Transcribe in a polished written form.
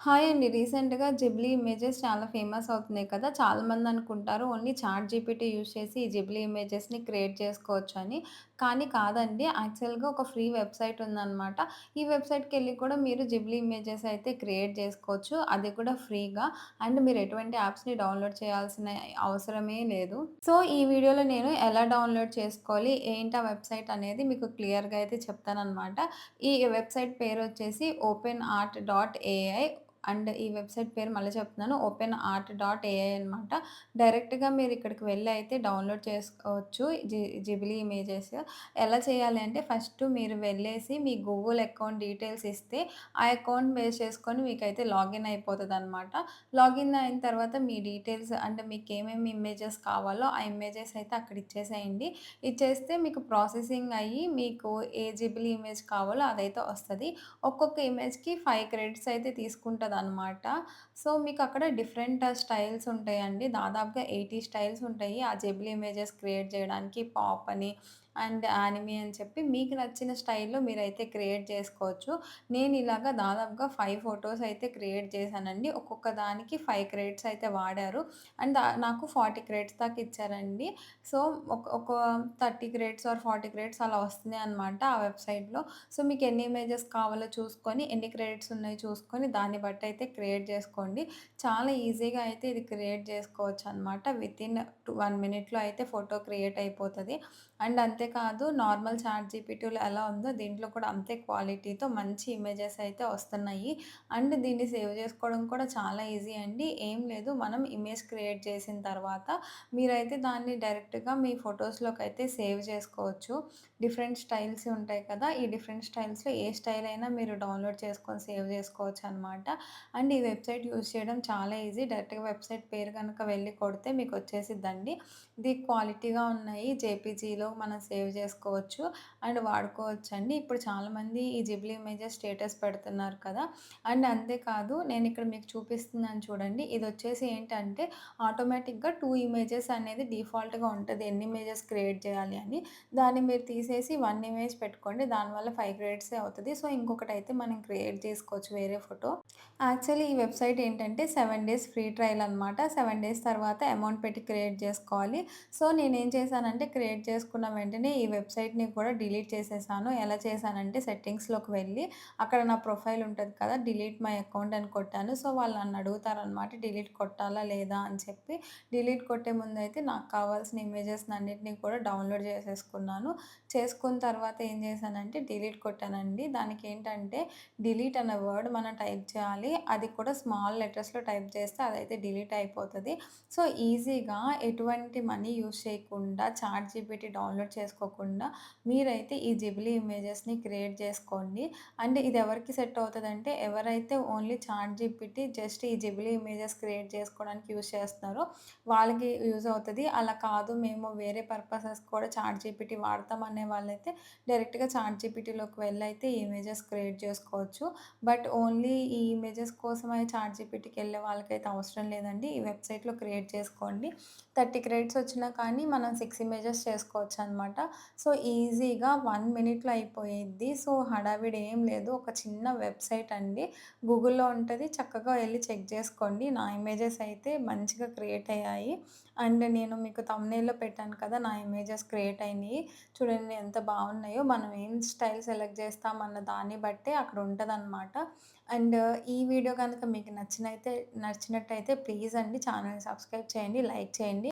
Hi అండి. రీసెంట్‌గా Ghibli images చాలా ఫేమస్ అవుతున్నాయి కదా! చాలామంది అనుకుంటారు ఓన్లీ చాట్ జీపీటీ యూజ్ చేసి ఈ జిబ్లీ ఇమేజెస్‌ని క్రియేట్ చేసుకోవచ్చని. కానీ కాదండి. యాక్చువల్‌గా ఒక ఫ్రీ వెబ్‌సైట్ ఉందనమాట. ఈ వెబ్‌సైట్‌కెళ్ళి కూడా మీరు జిబ్లీ ఇమేజెస్ అయితే క్రియేట్ చేసుకోవచ్చు. అది కూడా ఫ్రీగా. అండ్ మీరు ఎటువంటి యాప్స్‌ని డౌన్‌లోడ్ చేయాల్సిన అవసరమే లేదు. సో, ఈ వీడియోలో నేను ఎలా డౌన్‌లోడ్ చేసుకోవాలి, ఏంటి ఆ వెబ్‌సైట్ అనేది మీకు క్లియర్‌గా అయితే చెప్తాననమాట. ఈ వెబ్‌సైట్ పేరొచ్చేసి open art dot AI. And ఈ వెబ్‌సైట్ పేరు మళ్ళీ చెప్తున్నాను. ఓపెన్ ఆర్ట్ డాట్ ఏఐ అనమాట. డైరెక్ట్‌గా మీరిక్కడికి వెళ్లి అయితే డౌన్‌లోడ్ చేసుకోవచ్చు. Ghibli images. ఎలా చేయాలి అంటే ఫస్ట్ మీరు వెళ్ళేసి మీ గూగుల్ అకౌంట్ డీటెయిల్స్ ఇస్తే ఆ అకౌంట్ బేస్ చేసుకొని మీకైతే లాగిన్ అయిపోతదనమాట. లాగిన్ అయిన తర్వాత మీ డీటెయిల్స్ అంటే మీకేమేమి ఇమేజెస్ కావాలో ఆ ఇమేజెస్ అయితే అక్కడ ఇచ్చేసేయండి. ఇచ్చేస్తే మీకు ప్రాసెసింగ్ అయ్యి మీకు ఏ జిబ్లీ ఇమేజ్ కావాలో అదైతే వస్తది. ఒక్కొక్క ఇమేజ్‌కి 5 క్రెడిట్స్ అయితే తీసుకుంటదనమాట. సో, మీకక్కడ డిఫరెంట్ స్టైల్స్ ఉంటాయండి. దాదాపుగా 80 స్టైల్స్ ఉంటాయి. ఆ జిబ్లీ ఇమేజెస్ క్రియేట్ చేయడానికి పాప్ అని అండ్ యానిమీ అని చెప్పి మీకు నచ్చిన స్టైల్‌లో మీరైతే క్రియేట్ చేసుకోవచ్చు. నేను ఇలాగ దాదాపుగా 5 ఫోటోస్ అయితే క్రియేట్ చేశానండి. ఒక్కొక్క దానికి 5 క్రెడిట్స్ అయితే వాడారు. అండ్ నాకు 40 క్రెడిట్స్ దాకా ఇచ్చారండి. సో, ఒక 30 క్రెడిట్స్ ఆర్ 40 క్రెడిట్స్ అలా వస్తున్నాయన్నమాట ఆ వెబ్‌సైట్‌లో. సో, మీకెన్ని ఇమేజెస్ కావాలో చూసుకొని, ఎన్ని క్రెడిట్స్ ఉన్నాయో చూసుకొని, దాన్ని బట్టి అయితే క్రియేట్ చేసుకోండి. చాలా ఈజీగా అయితే ఇది క్రియేట్ చేసుకోవచ్చనమాట. వితిన్ 1 మినిట్‌లో అయితే ఫోటో క్రియేట్ అయిపోతది. అండ్ అంతేకాదు నార్మల్ చాట్ జీపీటీలో ఎలా ఉందో దీంట్లో కూడా అంతే క్వాలిటీతో మంచి ఇమేజెస్ అయితే వస్తున్నాయి. అండ్ దీన్ని సేవ్ చేసుకోవడం కూడా చాలా ఈజీ అండి. ఏం లేదు మనం ఇమేజ్ క్రియేట్ చేసిన తర్వాత మీరైతే దాన్ని డైరెక్ట్‌గా మీ ఫోటోస్‌లోకైతే సేవ్ చేసుకోవచ్చు. డిఫరెంట్ స్టైల్స్ ఉంటాయి కదా! ఈ డిఫరెంట్ స్టైల్స్‌లో ఏ స్టైల్ అయినా మీరు డౌన్‌లోడ్ చేసుకొని సేవ్ చేసుకోవచ్చనమాట. అండ్ ఈ వెబ్‌సైట్ యూజ్ చేయడం చాలా ఈజీ. డైరెక్ట్‌గా వెబ్‌సైట్ పేరు గనక వెళ్లి కొడితే మీకొచ్చేసిద్దండి. ఇది క్వాలిటీగా ఉన్నాయి. జేపీజీలో మనం సేవ్ చేసుకోవచ్చు అండ్ వాడుకోవచ్చండి. ఇప్పుడు చాలామంది ఈ జిబ్లీ ఇమేజెస్ స్టేటస్ పెడుతున్నారు కదా! అండ్ అంతేకాదు నేనిక్కడ మీకు చూపిస్తున్నాను చూడండి. ఇదొచ్చేసి ఏంటంటే ఆటోమేటిక్‌గా 2 ఇమేజెస్ అనేది డిఫాల్ట్‌గా ఉంటది. ఎన్ని ఇమేజెస్ క్రియేట్ చేయాలి అని. దాన్ని మీరు తీసేసి 1 ఇమేజ్ పెట్టుకోండి. దానివల్ల 5 క్రెడిట్సే అవుతది. సో, ఇంకొకటైతే మనం క్రియేట్ చేసుకోవచ్చు వేరే ఫోటో. యాక్చువల్లీ ఈ వెబ్‌సైట్ ఏంటంటే 7 డేస్ ఫ్రీ ట్రయల్ అనమాట. 7 డేస్ తర్వాత అమౌంట్ పెట్టి క్రియేట్ చేసుకోవాలి. సో, నేనేం చేశానంటే క్రియేట్ చేసుకున్న వెంటనే ఈ వెబ్‌సైట్‌ని కూడా డిలీట్ చేసేసాను. ఎలా చేశానంటే సెట్టింగ్స్‌లోకి వెళ్ళి అక్కడ నా ప్రొఫైల్ ఉంటది కదా! డిలీట్ మై అకౌంట్ అని కొట్టాను. సో, వాళ్ళు నన్ను అడుగుతారనమాట డిలీట్ కొట్టాలా లేదా అని చెప్పి. డిలీట్ కొట్టే ముందయితే నాకు కావాల్సిన ఇమేజెస్‌నన్నిటిని కూడా డౌన్‌లోడ్ చేసేసుకున్నాను. చేసుకున్న తర్వాత ఏం చేశానంటే డిలీట్ కొట్టానండి. దానికేంటంటే డిలీట్ అనే వర్డ్ మనం టైప్ చేయాలి. అది కూడా స్మాల్ లెటర్స్‌లో టైప్ చేస్తే అదైతే డిలీట్ అయిపోతది. సో, ఈజీగా ఎటువంటి మనీ యూజ్ చేయకుండా చాట్ జీపీటీ డౌన్‌లోడ్ చేసుకోకుండా మీరైతే ఈ జిబ్లీ ఇమేజెస్‌ని క్రియేట్ చేసుకోండి. అండ్ ఇది ఎవరికి సెట్ అవుతదంటే ఎవరైతే ఓన్లీ చాట్ జీపీటీ జస్ట్ ఈ జిబ్లీ ఇమేజెస్ క్రియేట్ చేసుకోవడానికి యూజ్ చేస్తున్నారో వాళ్ళకి యూజ్ అవుతది. అలా కాదు మేము వేరే పర్పసెస్ కూడా చాట్ జీపీటీ వాడతాం అనే వాళ్ళైతే డైరెక్ట్‌గా చాట్ జీపీటీలోకి వెళ్ళైతే ఈ ఇమేజెస్ క్రియేట్ చేసుకోవచ్చు. బట్ ఓన్లీ ఈ ఇమేజెస్ కోసమే చాట్ జీపీటీకెళ్ళే వాళ్ళకైతే అవసరం లేదండి. ఈ వెబ్‌సైట్‌లో క్రియేట్ చేసుకోండి. 30 క్రెడిట్స్ వచ్చినా కానీ మనం 6 ఇమేజెస్ చేసుకోవచ్చనమాట. సో, ఈజీగా 1 మినిట్‌లో అయిపోయిద్ది. సో, హడావిడి ఏం లేదు. ఒక చిన్న వెబ్‌సైట్ అండి. గూగుల్‌లో ఉంటది. చక్కగా ఎళ్లి చెక్ చేసుకోండి. నా ఇమేజెస్ అయితే మంచిగా క్రియేట్ అయ్యాయి. అండ్ నేను మీకు థంబ్‌నెయిల్‌లో పెట్టాను కదా! నా ఇమేజెస్ క్రియేట్ అయినియి. చూడండి ఎంత బావున్నాయో. మనం ఏం స్టైల్ సెలెక్ట్ చేస్తామన్న దాన్ని బట్టే అక్కడ ఉంటదనమాట. అండ్ ఈ వీడియో గనుక మీకు నచ్చినట్టయితే ప్లీజ్ అండి ఛానెల్‌ని సబ్స్క్రైబ్ చేయండి, లైక్ చేయండి.